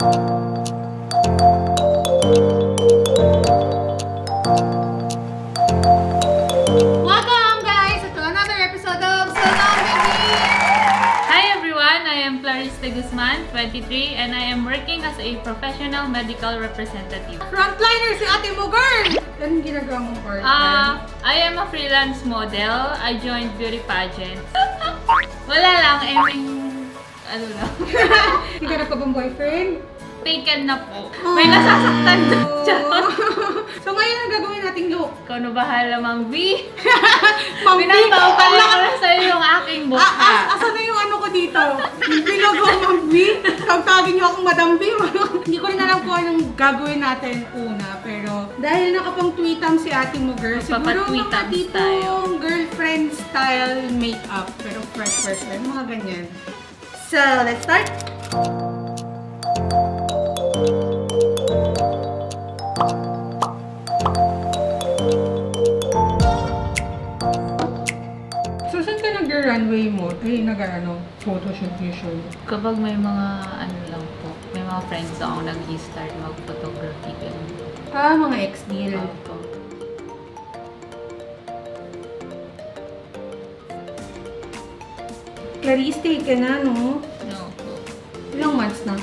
Welcome guys to another episode of Salon de V! Hi everyone, I am CLARICE'S 23 and I am working as a professional medical representative. Frontliner si ate mo, girl! Anong ginagawa mong part-time? I am a freelance model. I joined beauty pageants. Wala lang, ano lang. Higara ka bang boyfriend? Taken na po. May nasasaktan na siya. So ngayon ang gagawin nating look. Ikaw na bahala, Mang V. Mang V! Pinagpapala ko na sa'yo yung aking mukha. Asa na yung ano ko dito? Yung bilog ko, Mang V. Tawagin niyo akong Madam V. Hindi ko rin alam kung anong gagawin natin una. Pero dahil nakapang tweetam si ate mo, girl, siguro mga tipong girlfriend style makeup. Pero fresh, mga ganyan. So, let's start! So, saan ka nag-runway mo? Ay, photoshoot usually. Kapag may mga ano lang po, may mga friends ako nag-i-start mag-photography. Mga ex-deal. Opo. Clarice, take ka na, no? No po. Ilang months na?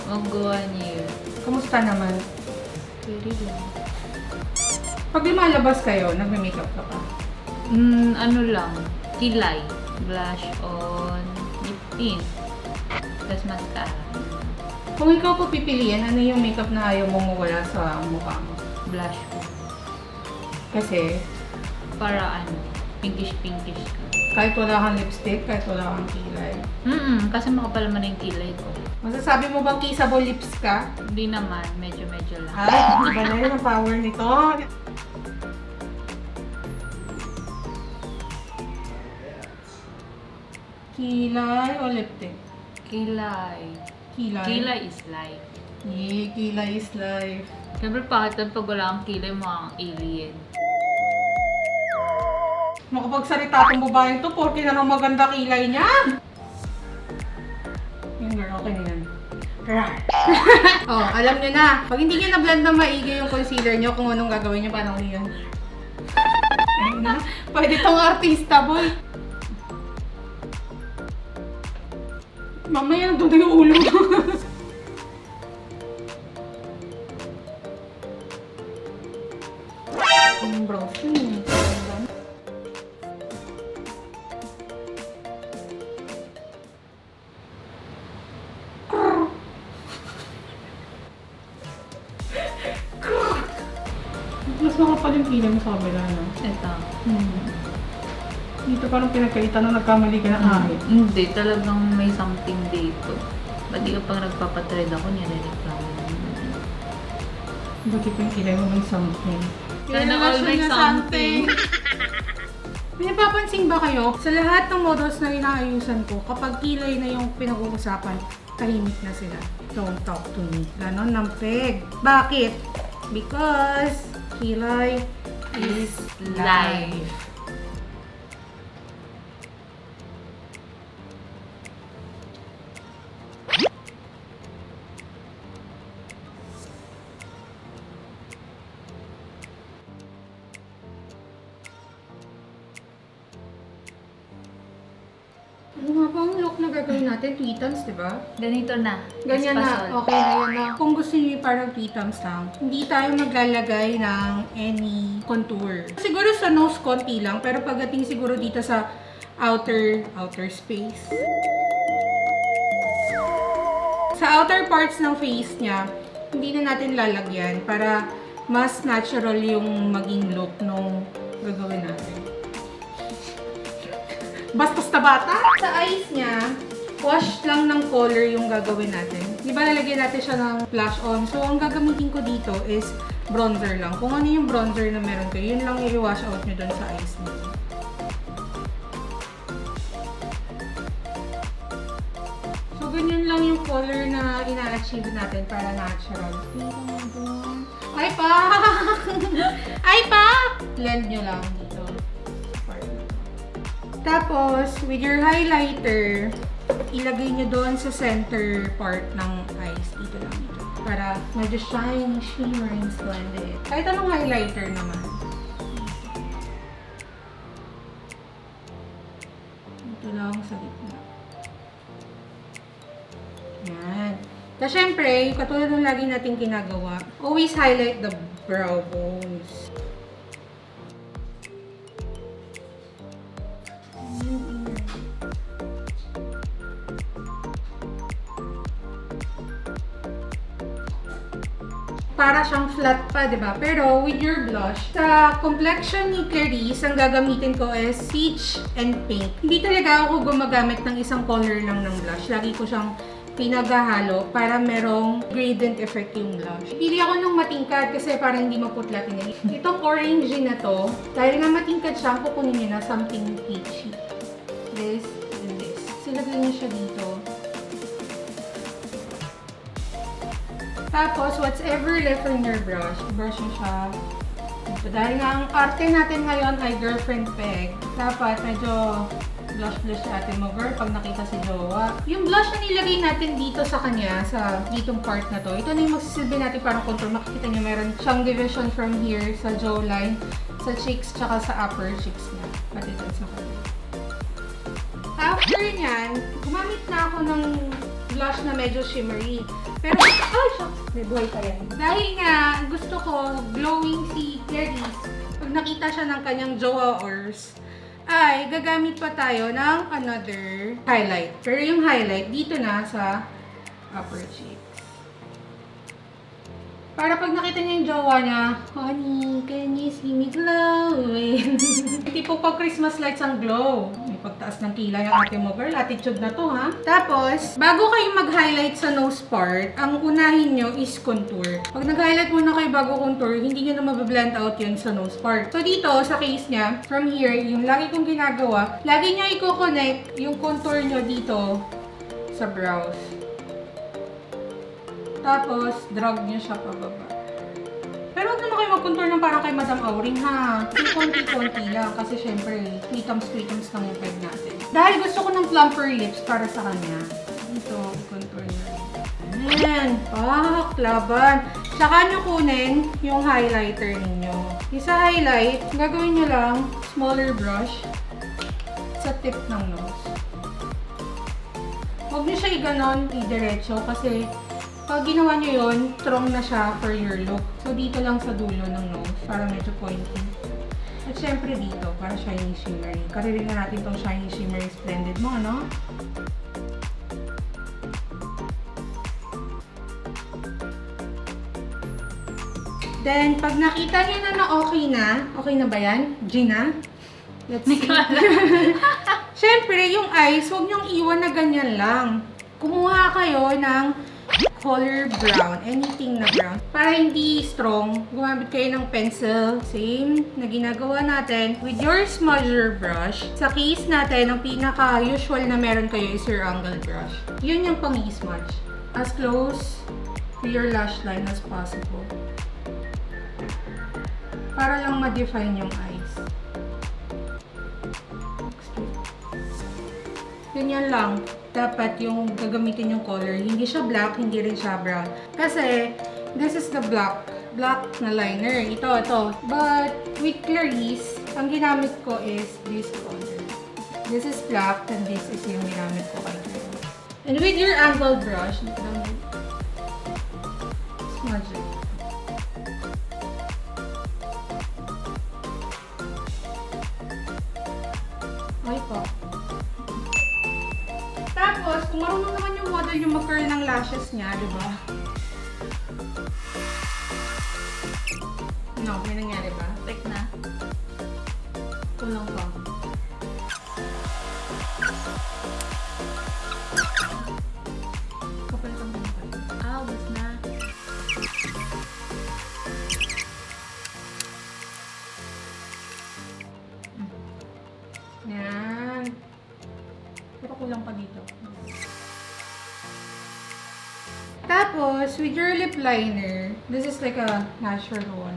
Mag-go 1 year. Kamusta naman? Very lang. Pag lumalabas kayo, nagme-makeup ka pa? Ano lang, kilay, blush on, lip tint, tapos mascara. Kung ikaw po pipiliin, ano yung makeup na ayaw mong mawala sa mukha mo? Blush po. Kasi, Para pinkish-pinkish ka. kahit wala kang lipstick, kahit wala kang kilay. Kasi makapal man na yung kilay ko. Masasabi mo bang kissable lips ka? Hindi naman, medyo lang. Ay, iba na yun ang power nito. Kilay o lipstick? Kilay. Kilay? Kilay is life. Kilay is life. Siyempre pahatan pag wala kang kilay, mukhang alien. Makapagsalita itong babaeng to, porke na nang maganda kilay niya. Yung girl, okay na yan. Alam niyo na. Pag hindi niyo na-blend na maigi yung concealer niyo, kung anong gagawin niyo, paano yun? Ayun na. Pwede tong artista, boy. Mamaya, doon na yung ulo. Yung brows yun. Mas makapal yung kilay mo sa kabila, no? Ito. Dito parang pinagkaitan na nagkamali ka ng ahit. Hindi, talagang may something dito. Ba't di ka pang nagpapatrade ako, niya-reklamo naman. Buti pa yung kilay mo may something. Sana all may something. May napapansin ba kayo? Sa lahat ng models na inaayusan ko, kapag kilay na yung pinag-uusapan, tahimik na sila. Don't talk to me. Ganon ng peg. Bakit? Because kilay is life. Ano nga ba ang look na gagawin natin? Tweetums, di ba? Ganito na. Ganyan na. Espasol. Okay na yan na. Kung gusto niyo yung parang tweetums lang, hindi tayo maglalagay ng any contour. Siguro sa nose konti lang, pero pagdating siguro dito sa outer space. Sa outer parts ng face niya, hindi na natin lalagyan para mas natural yung maging look nung gagawin natin. Bastos na bata. Sa eyes niya, wash lang ng color yung gagawin natin. Di ba lalagyan natin siya ng blush on? So, ang gagamitin ko dito is bronzer lang. Kung ano yung bronzer na meron kayo, yun lang i-wash out nyo dun sa eyes niyo. So, ganyan lang yung color na ina-achieve natin para natural. Ay, pa! Ay, pa! Blend nyo lang dito. Tapos, with your highlighter, ilagay nyo doon sa center part ng eyes. Dito lang dito. Para medyo shiny, shimmery, splendid. Kahit anong highlighter naman. Dito lang sa gitna. Yan. Tapos syempre, katulad ng lagi natin ginagawa, always highlight the brow bones. Para siyang flat pa, di ba? Pero with your blush, sa complexion ni Clarice, ang gagamitin ko is peach and pink. Hindi talaga ako gumagamit ng isang color lang ng blush. Lagi ko siyang pinaghahalo para merong gradient effect yung blush. Pili ako ng matingkad kasi para hindi maputla tinili. Itong orange na to, dahil nga matingkad siya, kukunin niyo na something peachy. This and this. Silagay niyo siya dito. Tapos, whatever left on your brush, brush nyo siya. Dahil nga ang arte natin ngayon ay girlfriend peg, dapat medyo blush-blush si ate mo, girl, pag nakita si jowa. Yung blush na nilagay natin dito sa kanya, sa ditong part na to, ito na yung magsisilbi natin parang contour. Makikita nyo, meron siyang division from here sa jawline, sa cheeks, tsaka sa upper cheeks niya. Pati dun sa kanya. After nyan, gumamit na ako ng blush na medyo shimmery. Pero, oh, shucks! May buhay pa yan. Dahil nga, gusto ko glowing si Clarice. Pag nakita siya ng kanyang jowa ors, ay gagamit pa tayo ng another highlight. Pero yung highlight, dito na sa upper cheeks. Para pag nakita niya yung jowa niya, honey, can you see me glowing? Tipo pag Christmas lights ang glow. May pagtaas ng kilay ang ate mo, girl. Attitude na to, ha? Tapos, bago kayo mag-highlight sa nose part, ang unahin nyo is contour. Pag nag-highlight muna kayo bago contour, hindi nyo na mabablend out yun sa nose part. So dito, sa case niya, from here, yung lagi kong ginagawa, lagi nyo i-connect yung contour nyo dito sa brows. Tapos, drag nyo siya pababa. Pero huwag naman kayo mag-contour ng parang kay Madam Auring, ha? Konti-konti lang. Kasi syempre, tweetums lang yung peg natin. Dahil gusto ko ng plumper lips para sa kanya. Ito, contour nyo. Ayan. Laban. Saka nyo kunin yung highlighter ninyo. Isa highlight, gagawin nyo lang, smaller brush, sa tip ng nose. Huwag nyo siya i-ganon, i-diretso, kasi pag ginawa nyo yun, strong na siya for your look. So, dito lang sa dulo ng nose, para medyo pointy. At syempre dito, para shiny shimmery. Karirin na natin tong shiny shimmery splendid mo, ano? Then, pag nakita nyo na okay na ba yan? Gina? Let's see. Syempre, yung eyes, huwag nyong iwan na ganyan lang. Kumuha kayo ng color brown, anything na brown. Para hindi strong, gumamit kayo ng pencil. Same na ginagawa natin with your smudger brush. Sa case natin, ang pinaka-usual na meron kayo is your angle brush. Yun yung pang-i-smudge. As close to your lash line as possible. Para lang ma-define yung eyes. Ganyan lang. Dapat yung gagamitin yung color, hindi siya black, hindi rin siya brown. Kasi, this is the black na liner. Ito. But, with Clarice, ang ginamit ko is this color. This is black, and this is yung ginamit ko kay Clarice. And with your angled brush, smudge it. Okay po. Tapos, kung marunong naman yung model yung mag-curl ng lashes niya, di ba? No, may nangyari ba? Tek na. Kulang pa. Kapal kang kapal. Ubos na. Yan. Pero kulang pa dito. Tapos, with your lip liner, this is like a natural one.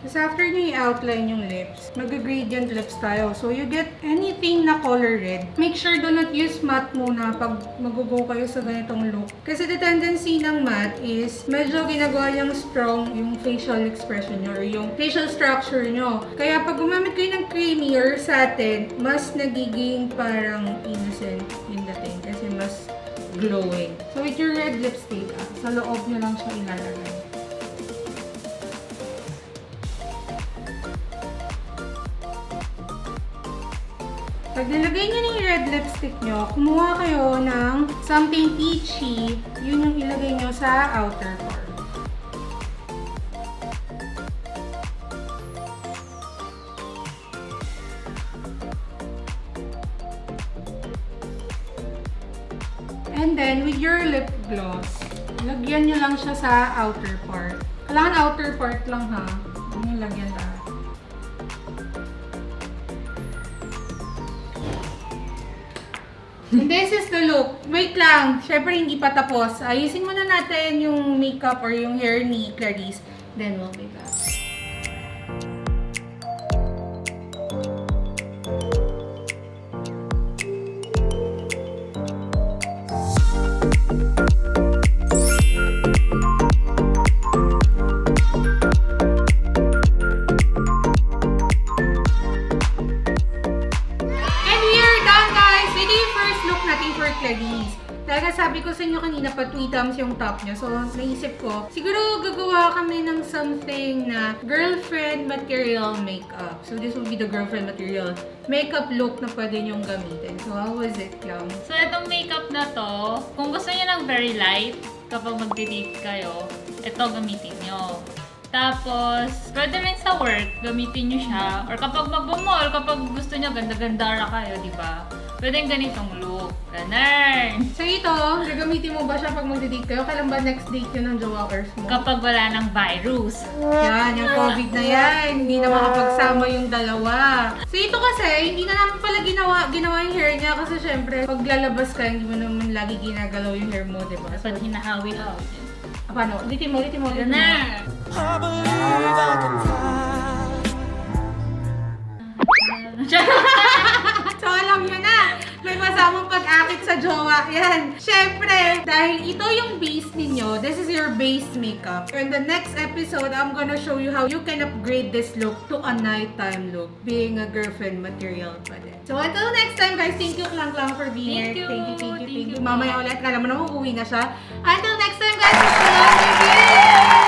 Tapos after nyo i-outline yung lips, mag-gradient lips tayo. So you get anything na color red. Make sure do not use matte muna pag mag-go kayo sa ganitong look. Kasi the tendency ng matte is medyo ginagawa niyang strong yung facial expression nyo or yung facial structure nyo. Kaya pag gumamit kayo ng creamy or satin, mas nagiging parang innocent yung dating kasi mas glowing. So with your red lipstick, sa loob nyo lang siya ilalagay. Pag nilagay nyo na yung red lipstick nyo, kumuha kayo ng something peachy, yun yung ilagay nyo sa outer part. And then, with your lip gloss, lagyan nyo lang siya sa outer part. Kailangan outer part lang ha. Huwag nyo lagyan lahat. And this is the look. Wait lang. Syempre, hindi pa tapos. Ayusin muna natin yung makeup or yung hair ni Clarice. Then, we'll be back. Clarice. Talaga sabi ko sa inyo kanina pa 2 times yung top niya. So, naisip ko, siguro gagawa kami ng something na girlfriend material makeup. So, this will be the girlfriend material makeup look na pwede nyong gamitin. So, how was it, Clam? So, itong makeup na to, kung gusto niyo ng very light, kapag mag-date kayo, ito gamitin nyo. Tapos, pwede rin sa work, gamitin nyo siya. Or kapag mag-mall, kapag gusto nyo, ganda-gandara kayo, di ba? Pwede yung ganitong look. Ganun! So, ito, gagamitin mo ba siya pag mag-date kayo? Kailan ba next date yun ng jowers mo? Kapag wala ng virus. Yan, yung COVID na yan. Hindi na makapagsama yung dalawa. So, ito kasi, hindi na namin pala ginawa yung hair niya. Kasi syempre, pag lalabas ka, hindi mo naman lagi ginagalaw yung hair mo, di ba? So, Dapat hinahawi-hawi. paano? Ulitin mo. Ganun! So, alam nyo na, may masamang pag-akit sa jowa. Yan. Siyempre, dahil ito yung base ninyo, this is your base makeup. In the next episode, I'm gonna show you how you can upgrade this look to a nighttime look, being a girlfriend material pa din. So, until next time, guys, thank you Klang for being here. Thank you. Mamaya ulit, kala mo na uuwi na siya. Until next time, guys, it's Salon de V!